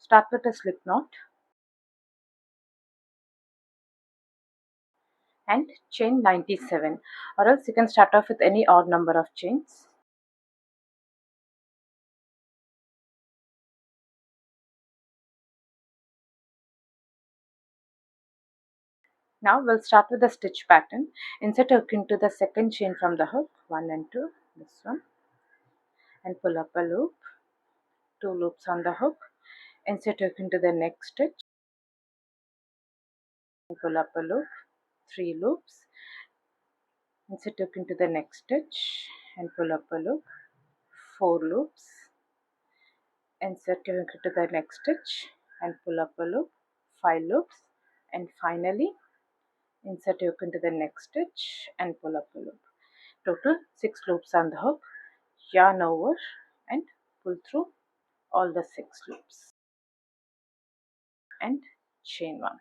Start with a slip knot and chain 97, or else you can start off with any odd number of chains. Now we'll start with the stitch pattern. Insert a hook into the second chain from the hook, 1 and 2, this one, and pull up a loop, 2 loops on the hook. Insert a hook into the next stitch, and pull up a loop, 3 loops. Insert a hook into the next stitch and pull up a loop, 4 loops. Insert a hook into the next stitch and pull up a loop, 5 loops, and finally insert a hook into the next stitch and pull up a loop. Total 6 loops on the hook. Yarn over and pull through all the 6 loops and chain 1.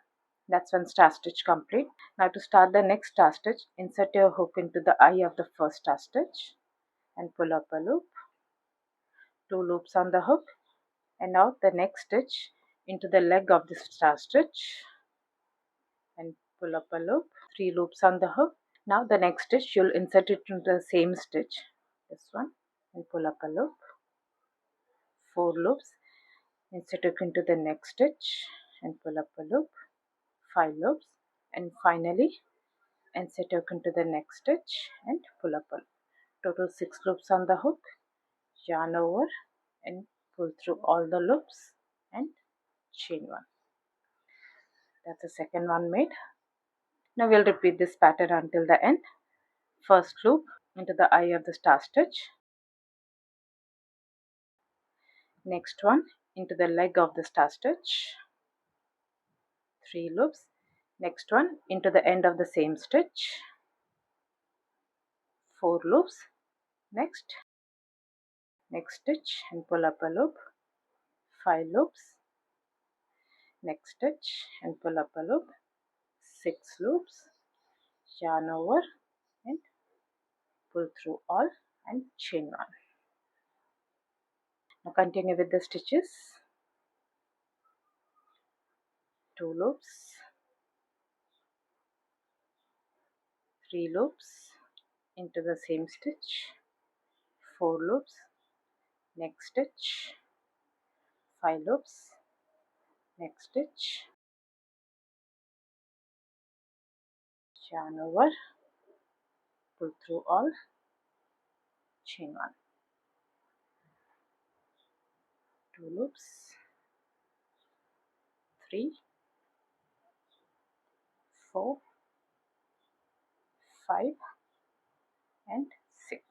That's one star stitch complete. Now to start the next star stitch, insert your hook into the eye of the first star stitch and pull up a loop, 2 loops on the hook, and now the next stitch into the leg of this star stitch and pull up a loop, 3 loops on the hook. Now the next stitch you'll insert it into the same stitch, this one, and pull up a loop, 4 loops. Insert it into the next stitch and pull up a loop, 5 loops, and finally insert it into the next stitch and pull up a loop. Total 6 loops on the hook. Yarn over and pull through all the loops and chain 1. That's the second one made. Now we'll repeat this pattern until the end. First loop into the eye of the star stitch, next one into the leg of the star stitch, 3 loops, next one into the end of the same stitch, 4 loops, next stitch and pull up a loop, 5 loops, next stitch and pull up a loop, 6 loops, yarn over and pull through all and chain 1. Now continue with the stitches, 2 loops, 3 loops into the same stitch, 4 loops, next stitch, 5 loops, next stitch, yarn over, pull through all, chain 1, 2 loops, 3, 4, 5 and 6.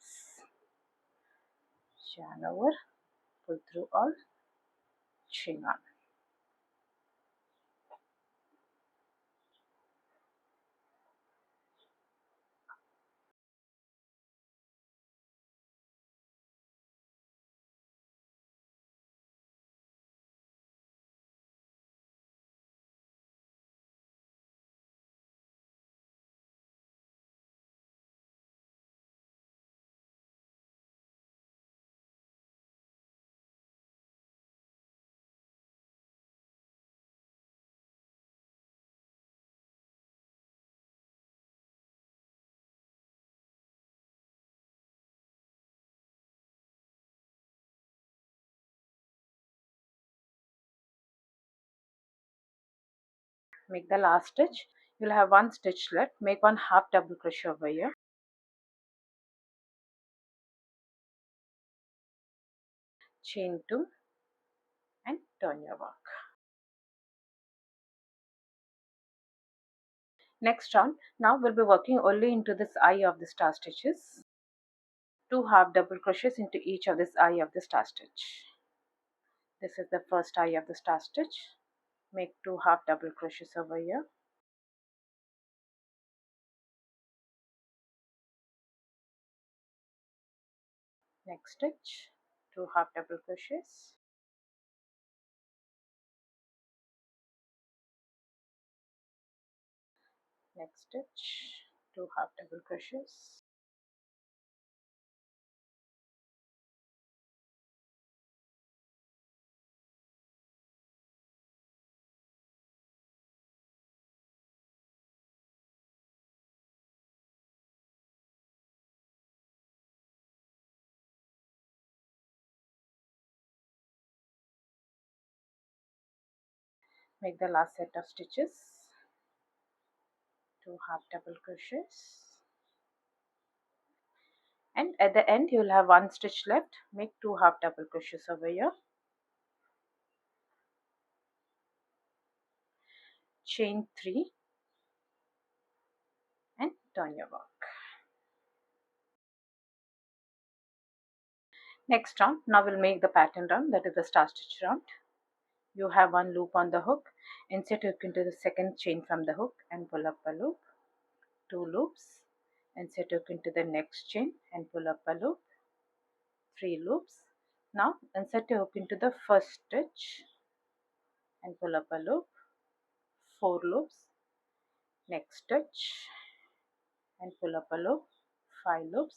Yarn over, pull through all, chain 1. Make the last stitch. You'll have 1 stitch left. Make 1 half double crochet over here, chain 2 and turn your work. Next round, now we'll be working only into this eye of the star stitches. 2 half double crochets into each of this eye of the star stitch. This is the first eye of the star stitch. Make 2 half double crochets over here. Next stitch, 2 half double crochets. Next stitch, 2 half double crochets. Make the last set of stitches, 2 half double crochets, and at the end you will have 1 stitch left. Make 2 half double crochets over here, chain 3 and turn your work. Next round, now we'll make the pattern round, that is the star stitch round. You have 1 loop on the hook. Insert hook into the second chain from the hook and pull up a loop, 2 loops. Insert hook into the next chain and pull up a loop, 3 loops. Now insert your hook into the first stitch and pull up a loop, 4 loops. Next stitch and pull up a loop, 5 loops.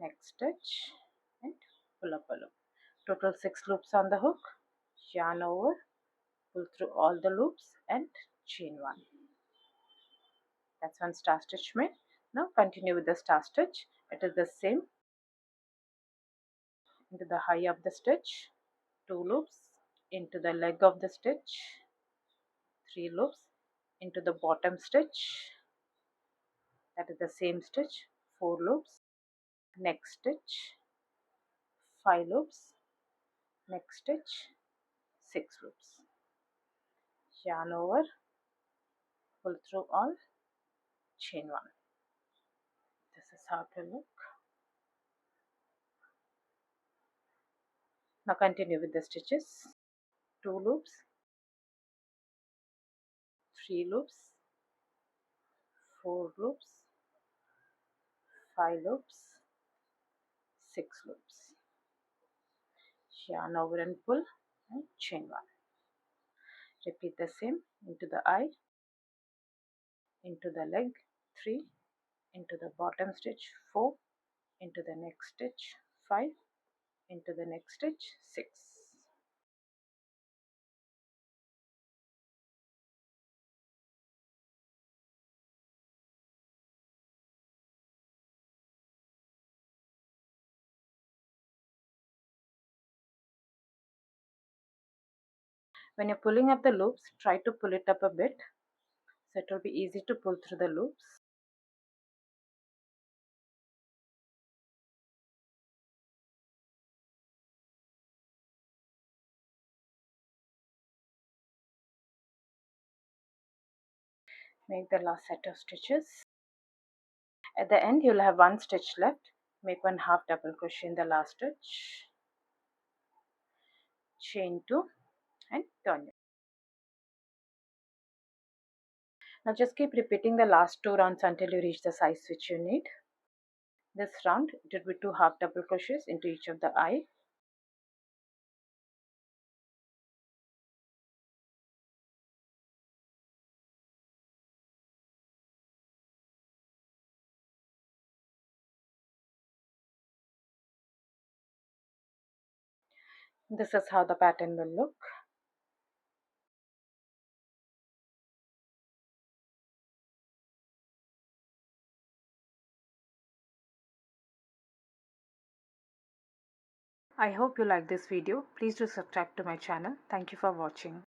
Next stitch and pull up a loop. Total 6 loops on the hook. Yarn over, pull through all the loops and chain 1. That's 1 star stitch made. Now continue with the star stitch. It is the same. Into the high of the stitch, 2 loops. Into the leg of the stitch, 3 loops. Into the bottom stitch, that is the same stitch, 4 loops. Next stitch, 5 loops. Next stitch, 6 loops. Yarn over, pull through all, chain 1. This is how it will look. Now continue with the stitches. 2 loops, 3 loops, 4 loops, 5 loops, 6 loops. Yarn over and pull and chain 1. Repeat the same. Into the eye, into the leg, 3, into the bottom stitch, 4, into the next stitch, 5, into the next stitch, 6. When you're pulling up the loops, try to pull it up a bit so it will be easy to pull through the loops. Make the last set of stitches. At the end you'll have 1 stitch left. Make 1 half double crochet in the last stitch, chain 2 and turn it. Now just keep repeating the last 2 rounds until you reach the size which you need. This round it will be 2 half double crochets into each of the eye. This is how the pattern will look. I hope you like this video. Please do subscribe to my channel. Thank you for watching.